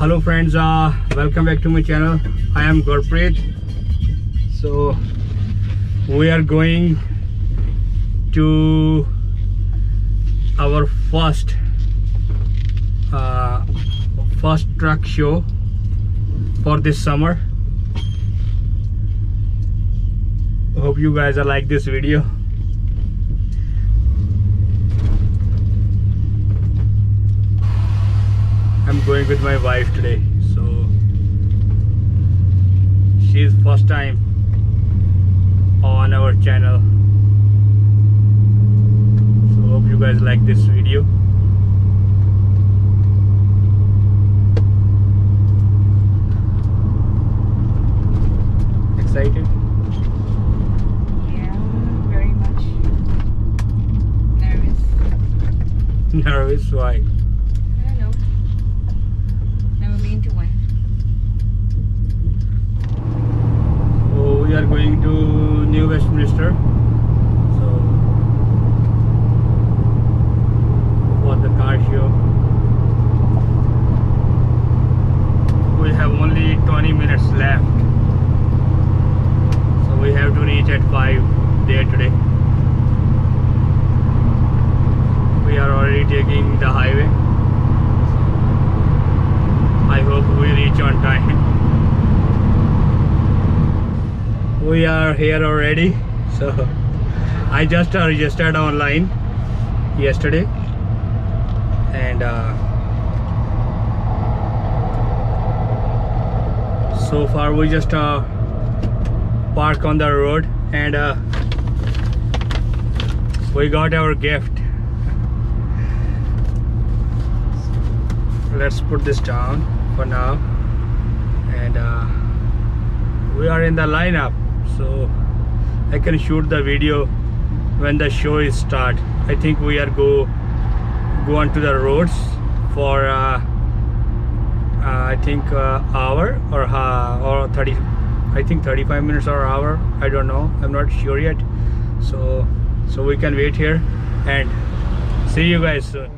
Hello friends, welcome back to my channel. I am Gurpreet. So we are going to our first truck show for this summer. Hope you guys are like this video. I'm going with my wife today, so she's first time on our channel. So hope you guys like this video. Excited? Yeah, very much. Nervous. Nervous? Why? I don't know. Never been to one. So we are going to New Westminster. So for the car show. We have only 20 minutes left. So we have to reach at 5 there today. We are already taking the highway. I hope we reach on time. We are here already. So I just registered online yesterday, and so far we just park on the road, and we got our gift. Let's put this down for now, and we are in the lineup, so I can shoot the video when the show is start. I think we are go onto the roads for I think hour or 30, I think 35 minutes or hour, I don't know, I'm not sure yet. So we can wait here and see you guys soon.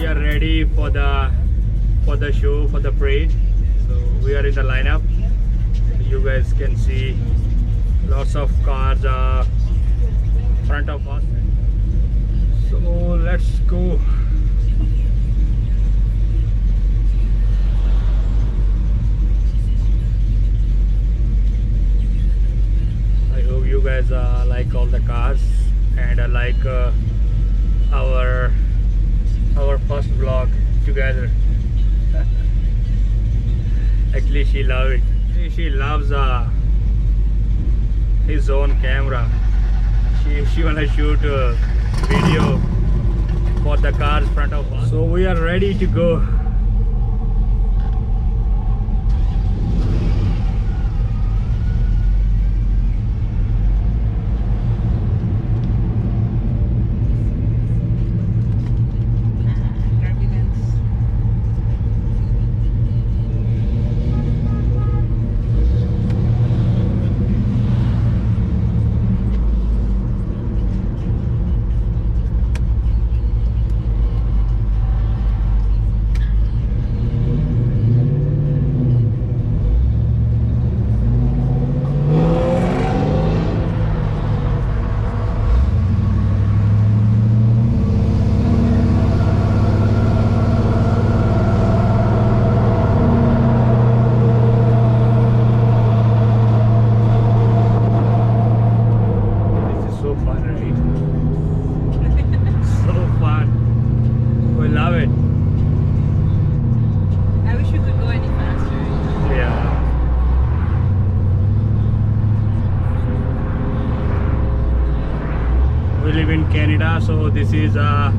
Ready for the show, for the parade. So we are in the lineup. You guys can see lots of cars front of us. So let's go. like all the cars, and I like our first vlog together. Actually, she loves it. She loves his own camera. She wanna shoot a video for the cars front of us. So we are ready to go. Canada, so this is a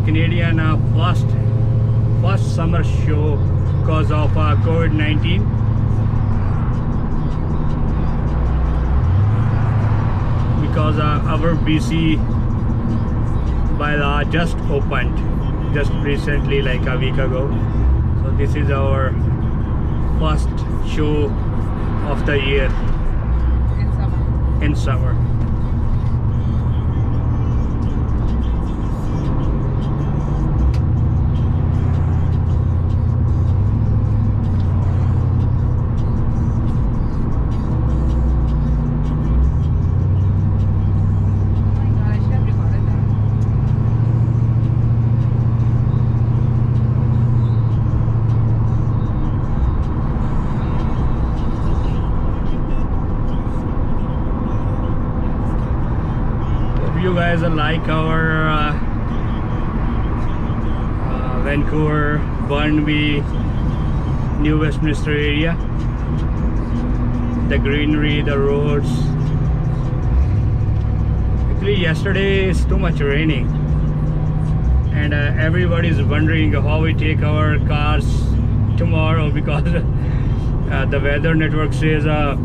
Canadian first summer show because of COVID-19. Because our BC by law just opened just recently, like a week ago. So this is our first show of the year in summer. You guys like our Vancouver, Burnaby, New Westminster area, the greenery, the roads. Actually yesterday is too much raining, and everybody is wondering how we take our cars tomorrow, because the weather network says the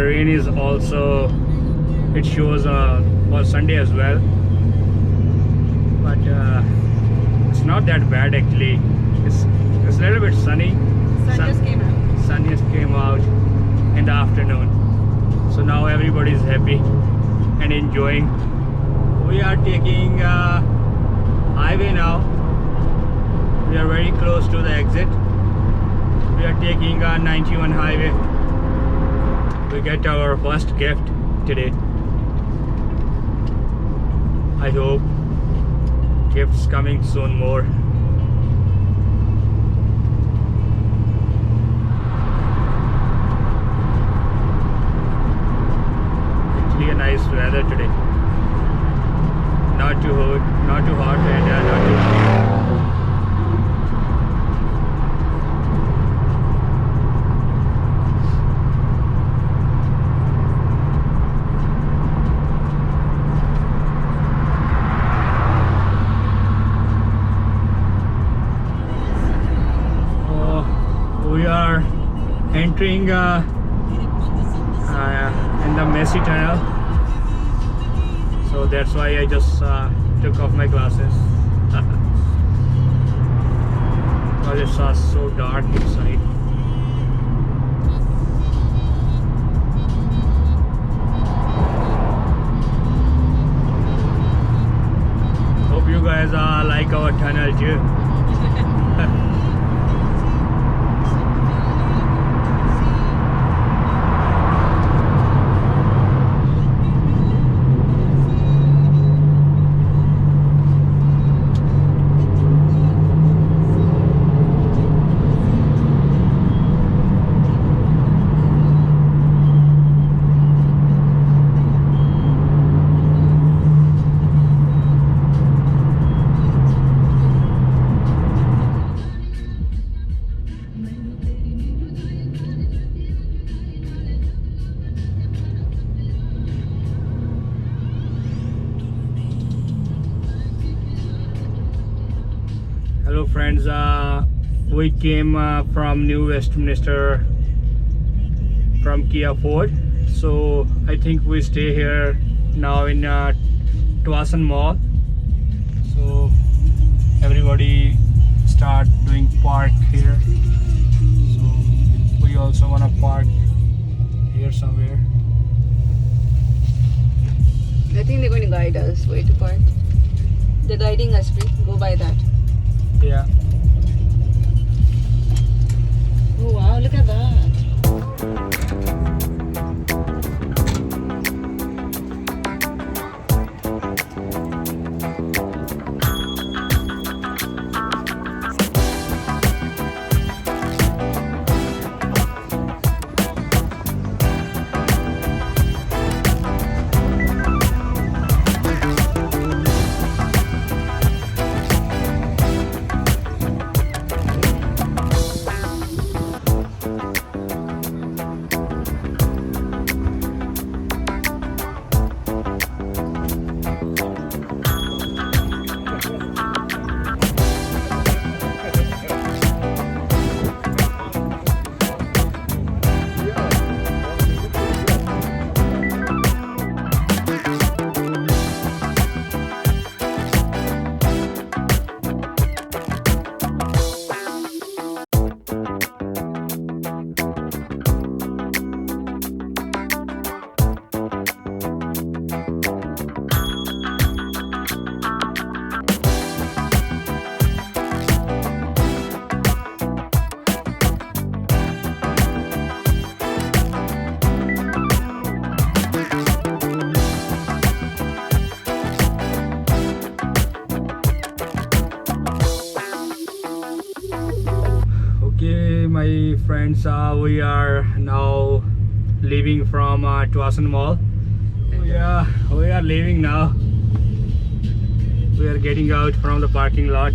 rain is also, it shows for Sunday as well, but it's not that bad actually. It's a little bit sunny. Sun just came out in the afternoon, so now everybody is happy and enjoying. We are taking highway now. We are very close to the exit. We are taking 91 highway. We get our first gift today. I hope gifts coming soon more. Actually a nice weather today. Not too hot, not too hot, and not too cold. We are entering in the messy tunnel, so that's why I just took off my glasses because it's so dark inside. Hope you guys like our tunnel too. friends, we came from New Westminster from Kia Ford, so I think we stay here now in Twasan Mall. So everybody start doing park here, so we also want to park here somewhere. I think they're going to guide us where to park. They're guiding us. We go by that. Yeah. Oh wow! Look at that. Okay, my friends, we are now leaving from Twasan Mall. Yeah, we are leaving now. We are getting out from the parking lot.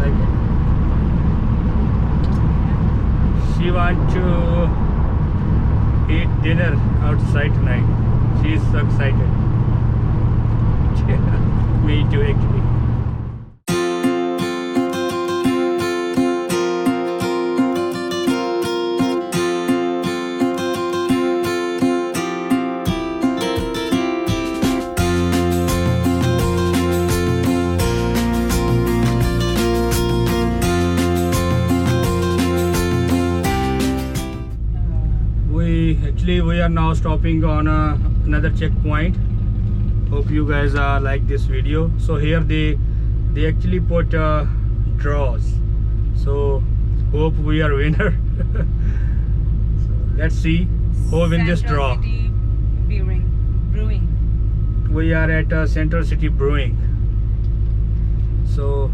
Like it. She wants to eat dinner outside tonight. She's so excited. Me too, actually. We are now stopping on another checkpoint. Hope you guys like this video. So here they actually put draws, so hope we are winner. So let's see who win this draw. Brewing. We are at Central City Brewing, so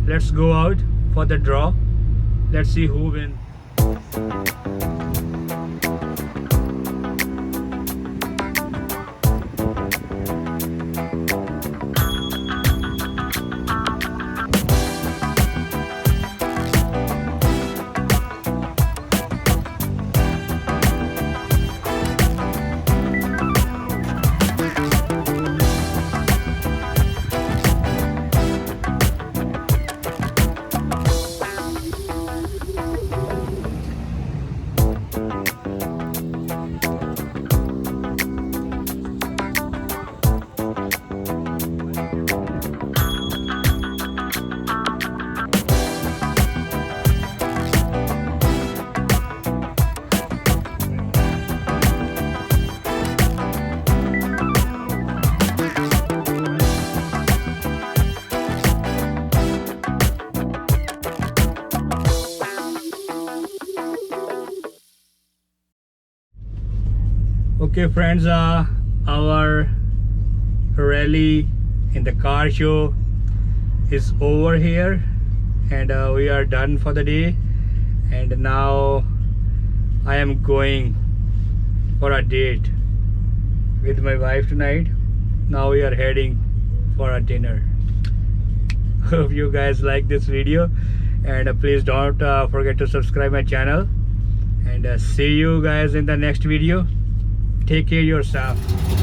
let's go out for the draw. Let's see who wins. Okay friends, our rally in the car show is over here, and we are done for the day. And now I am going for a date with my wife tonight. Now we are heading for a dinner. Hope you guys like this video, and please don't forget to subscribe my channel, and see you guys in the next video. Take care yourself.